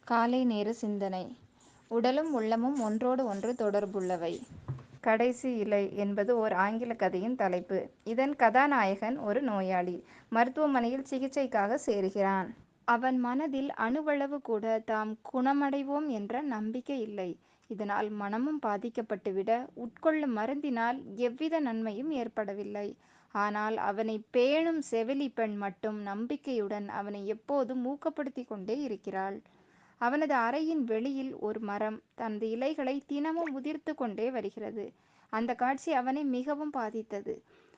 காலை நேர சிந்தனை. உடலும் உள்ளமும் ஒன்றோடு ஒன்று தொடர்புள்ளவை. கடைசி இலை என்பது ஓர் ஆங்கில கதையின் தலைப்பு. இதன் கதாநாயகன் ஒரு நோயாளி. மருத்துவமனையில் சிகிச்சைக்காக சேருகிறான். அவன் மனதில் அணுவளவு கூட தாம் குணமடைவோம் என்ற நம்பிக்கை இல்லை. இதனால் மனமும் பாதிக்கப்பட்டுவிட, உட்கொள்ளும் மருந்தினால் எவ்வித நன்மையும் ஏற்படவில்லை. ஆனால் அவனை பேணும் செவிலி பெண் மட்டும் நம்பிக்கையுடன் அவனை எப்போதும் ஊக்கப்படுத்திக் கொண்டே இருக்கிறாள். அவனது அறையின் வெளியில் ஒரு மரம் தனது இலைகளை தினமும் உதிர்த்து கொண்டே வருகிறது. அந்த காட்சி அவனை மிகவும் பாதித்தது.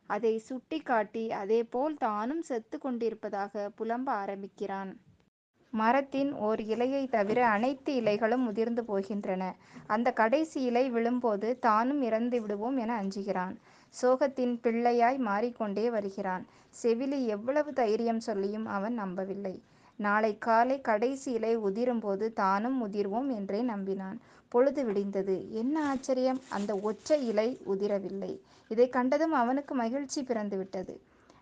அதை சுட்டி காட்டி அதேபோல் தானும் செத்து கொண்டிருப்பதாக புலம்ப ஆரம்பிக்கிறான். மரத்தின் ஓர் இலையை தவிர அனைத்து இலைகளும் உதிர்ந்து போகின்றன. அந்த கடைசி இலை விழும்போது தானும் இறந்து விடுவோம் என அஞ்சுகிறான். சோகத்தின் பிள்ளையாய் மாறிக்கொண்டே வருகிறான். செவிலி எவ்வளவு தைரியம் சொல்லியும் அவன் நம்பவில்லை. நாளை காலை கடைசி இலை உதிரும்போது தானும் உதிர்வோம் என்றே நம்பினான். பொழுது விடிந்தது. என்ன ஆச்சரியம்! அந்த ஒற்றை இலை உதிரவில்லை. இதை கண்டதும் அவனுக்கு மகிழ்ச்சி பிறந்துவிட்டது.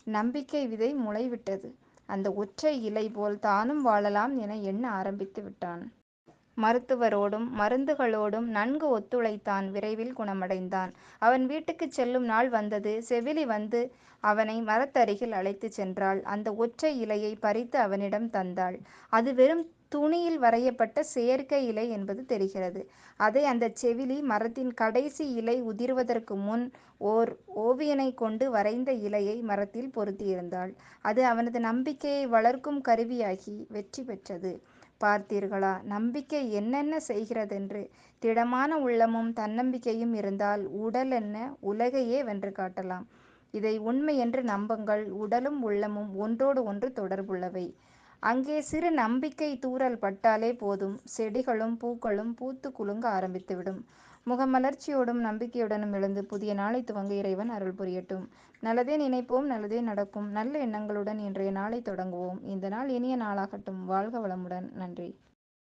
நம்பிக்கை விதை முளைவிட்டது. அந்த ஒற்றை இலை போல் தானும் வாழலாம் என எண்ண ஆரம்பித்து விட்டான். மருத்துவரோடும் மருந்துகளோடும் நன்கு ஒத்துழைத்தான். விரைவில் குணமடைந்தான். அவன் வீட்டுக்குச் செல்லும் நாள் வந்தது. செவிலி வந்து அவனை மரத்தருகில் அழைத்துச் சென்றாள். அந்த ஒற்றை இலையை பறித்து அவனிடம் தந்தாள். அது வெறும் துணியில் வரையப்பட்ட செயற்கை இலை என்பது தெரிகிறது. அதை அந்தச் செவிலி மரத்தின் கடைசி இலை உதிர்வதற்கு முன் ஓர் ஓவியனை கொண்டு வரைந்த இலையை மரத்தில் பொருத்தியிருந்தாள். அது அவனது நம்பிக்கையை வளர்க்கும் கருவியாகி வெற்றி பெற்றது. பார்த்தீர்களா, நம்பிக்கை என்னென்ன செய்கிறதென்று! திடமான உள்ளமும் தன்னம்பிக்கையும் இருந்தால் உடல் என்ன, உலகையே வென்று காட்டலாம். இதை உண்மை என்று நம்புங்கள். உடலும் உள்ளமும் ஒன்றோடு ஒன்று தொடர்புள்ளவை. அங்கே சிறு நம்பிக்கை தூறல் பட்டாலே போதும், செடிகளும் பூக்களும் பூத்து குலுங்க ஆரம்பித்துவிடும். முகமலர்ச்சியோடும் நம்பிக்கையுடனும் எழுந்து புதிய நாளை துவங்க இறைவன் அருள் புரியட்டும். நல்லதே நினைப்போம், நல்லதே நடக்கும். நல்ல எண்ணங்களுடன் இன்றைய நாளை தொடங்குவோம். இந்த நாள் இனிய நாளாகட்டும். வாழ்க வளமுடன். நன்றி.